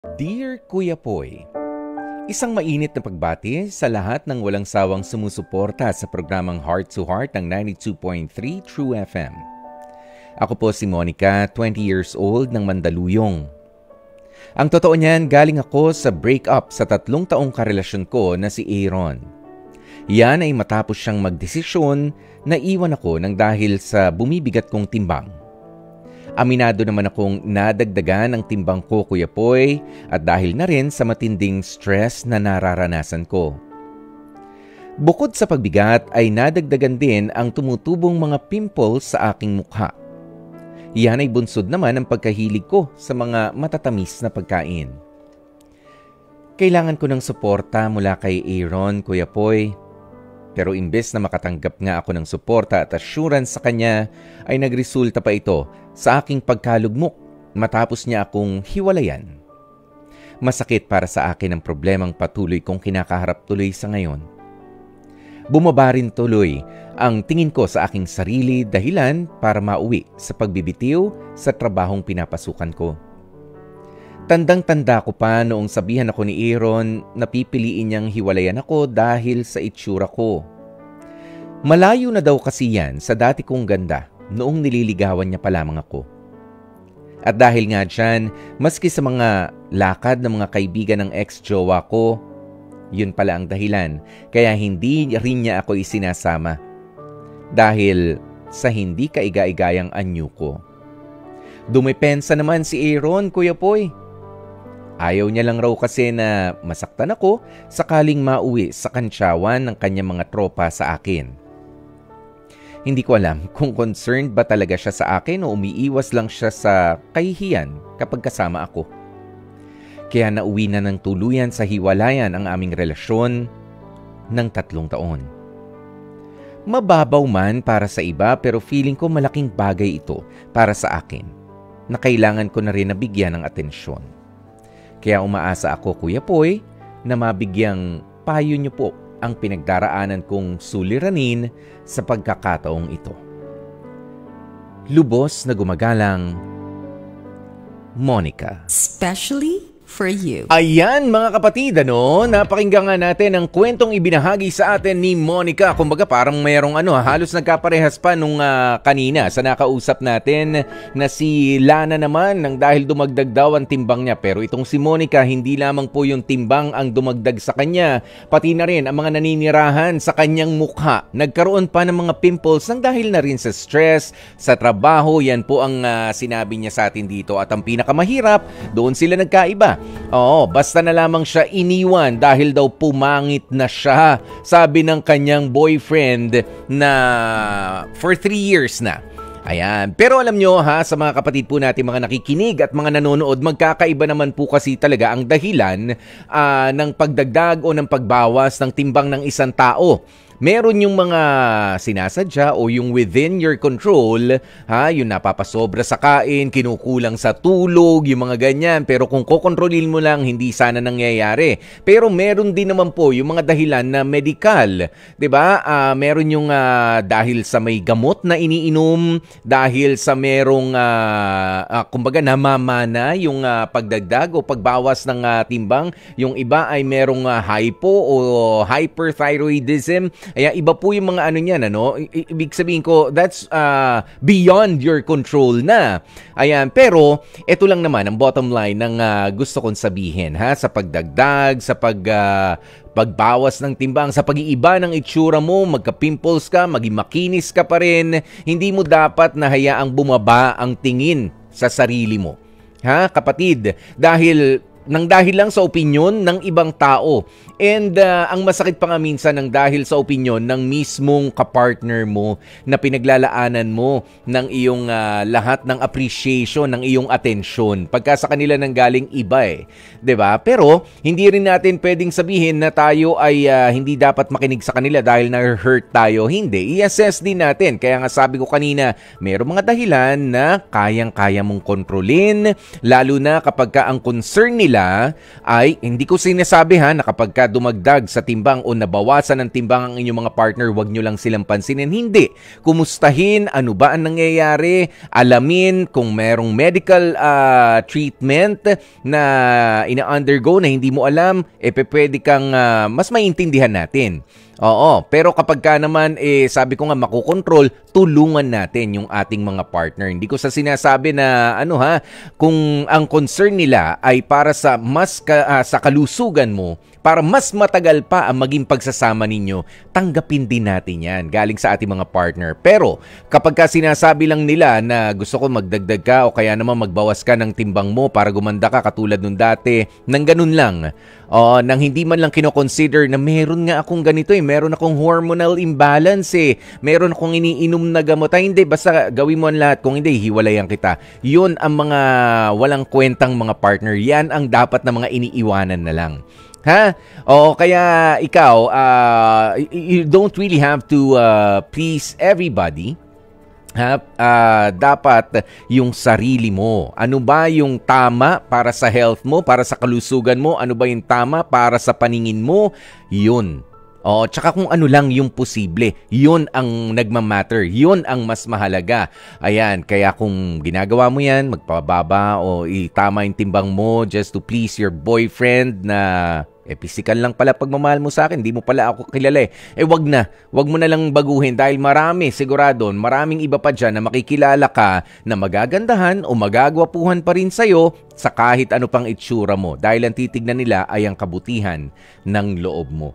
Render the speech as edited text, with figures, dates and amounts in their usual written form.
Dear Kuya Poy, isang mainit na pagbati sa lahat ng walang sawang sumusuporta sa programang Heart to Heart ng 92.3 True FM. Ako po si Monica, 20 years old ng Mandaluyong. Ang totoo niyan, galing ako sa breakup sa 3 taong karelasyon ko na si Aaron. Yan ay matapos siyang magdesisyon na iwan ako nang dahil sa bumibigat kong timbang. Aminado naman akong nadagdagan ang timbang ko, Kuya Poy, at dahil na rin sa matinding stress na nararanasan ko. Bukod sa pagbigat ay nadagdagan din ang tumutubong mga pimples sa aking mukha. Iyan ay bunsod naman ang pagkahilig ko sa mga matatamis na pagkain. Kailangan ko ng suporta mula kay Aaron, Kuya Poy. Pero imbes na makatanggap nga ako ng suporta at assurance sa kanya, ay nagresulta pa ito sa aking pagkalugmok matapos niya akong hiwalayan. Masakit para sa akin ang problemang patuloy kong kinakaharap tuloy sa ngayon. Bumaba rin tuloy ang tingin ko sa aking sarili dahilan para mauwi sa pagbibitiw sa trabahong pinapasukan ko. Tandang-tanda ko pa noong sabihan ako ni Aaron na pipiliin niyang hiwalayan ako dahil sa itsura ko. Malayo na daw kasi yan sa dati kong ganda noong nililigawan niya pa lamang ako. At dahil nga dyan, maski sa mga lakad ng mga kaibigan ng ex-jowa ko, yun pala ang dahilan kaya hindi rin niya ako isinasama. Dahil sa hindi kaiga-igayang anyo ko. Dumepensa naman si Aaron, Kuya Poy. Ayaw niya lang raw kasi na masaktan ako sakaling mauwi sa kantsawan ng kanyang mga tropa sa akin. Hindi ko alam kung concerned ba talaga siya sa akin o umiiwas lang siya sa kahihiyan kapag kasama ako. Kaya nauwi na ng tuluyan sa hiwalayan ang aming relasyon ng 3 taon. Mababaw man para sa iba pero feeling ko malaking bagay ito para sa akin na kailangan ko na rin nabigyan ng atensyon. Kaya umaasa ako, Kuya Poy, na mabigyang payo niyo po ang pinagdaraanan kong suliranin sa pagkakataong ito. Lubos na gumagalang, Monica. Especially for you. Ayan mga kapatid, napakinggan nga natin ang kwentong ibinahagi sa atin ni Monica. Kumbaga parang mayroong halos nagkaparehas pa nung kanina sa nakausap natin na si Lana naman nang dahil dumagdag daw ang timbang niya. Pero itong si Monica, hindi lamang po yung timbang ang dumagdag sa kanya, pati na rin ang mga naninirahan sa kanyang mukha. Nagkaroon pa ng mga pimples nang dahil na rin sa stress, sa trabaho. Yan po ang sinabi niya sa atin dito. At ang pinakamahirap, doon sila nagkaiba. Oo, basta na lamang siya iniwan dahil daw pumangit na siya, sabi ng kanyang boyfriend na for 3 years na. Ayan. Pero alam nyo sa mga kapatid po natin, mga nakikinig at mga nanonood, magkakaiba naman po kasi talaga ang dahilan ng pagdagdag o ng pagbawas ng timbang ng isang tao. Meron yung mga sinasadya o yung within your control, yung napapasobra sa kain, kinukulang sa tulog, yung mga ganyan. Pero kung kokontrolin mo lang, hindi sana nangyayari. Pero meron din naman po yung mga dahilan na medical. 'Di ba? Meron yung dahil sa may gamot na iniinom, dahil sa merong kumbaga namamana yung pagdagdag o pagbawas ng timbang. Yung iba ay merong hypo o hyperthyroidism. Iba po yung mga niyan, Ibig sabihin ko, that's beyond your control na. Ayan, pero ito lang naman ang bottom line ng gusto kong sabihin, sa pagdagdag, sa pagbawas ng timbang, sa pag-iiba ng itsura mo, magka-pimples ka, maging makinis ka pa rin, hindi mo dapat na hayaang bumaba ang tingin sa sarili mo. Kapatid, dahil lang sa opinyon ng ibang tao. And ang masakit pa nga minsan ng dahil sa opinyon ng mismong kapartner mo na pinaglalaanan mo ng iyong lahat ng appreciation, ng iyong atensyon. Pagka sa kanila nang galing iba 'di ba? Pero hindi rin natin pwedeng sabihin na tayo ay hindi dapat makinig sa kanila dahil na-hurt tayo. Hindi. I-assess din natin. Kaya nga sabi ko kanina, mayroong mga dahilan na kayang-kaya mong kontrolin, lalo na kapag ka ang concern nila ay, hindi ko sinasabi na kapag ka dumagdag sa timbang o nabawasan ng timbang ang inyong mga partner, wag nyo lang silang pansinin. Hindi. Kumustahin, ano ba ang nangyayari, alamin kung merong medical treatment na ina-undergo na hindi mo alam, pwede kang mas maintindihan natin. Oo, pero kapag ka naman, sabi ko nga makukontrol, tulungan natin yung ating mga partner. Hindi ko sa sinasabi na, kung ang concern nila ay para sa sa kalusugan mo, para mas matagal pa ang maging pagsasama ninyo, tanggapin din natin yan galing sa ating mga partner. Pero kapag ka sinasabi lang nila na gusto ko magdagdag ka o kaya naman magbawas ka ng timbang mo para gumanda ka katulad nung dati, nang ganun lang, nang hindi man lang kino-consider na meron nga akong ganito meron akong hormonal imbalance meron akong iniinom na gamot, hindi, basta gawin mo ang lahat, kung hindi, hiwalayan kita. Yun ang mga walang kwentang mga partner, yan ang dapat na mga iniiwanan na lang. Kaya ikaw, you don't really have to please everybody. Dapat yung sarili mo. Ano ba yung tama para sa health mo, para sa kalusugan mo? Ano ba yung tama para sa paningin mo? Yun. Tsaka kung ano lang yung posible, yun ang nagmamatter, yun ang mas mahalaga. Ayan, kaya kung ginagawa mo yan, magpababa o itama yung timbang mo just to please your boyfriend na physical lang pala pagmamahal mo sa akin, di mo pala ako kilala wag mo na lang baguhin dahil maraming iba pa dyan na makikilala ka na magagandahan o magagwapuhan pa rin sa'yo sa kahit ano pang itsura mo dahil ang titignan nila ay ang kabutihan ng loob mo.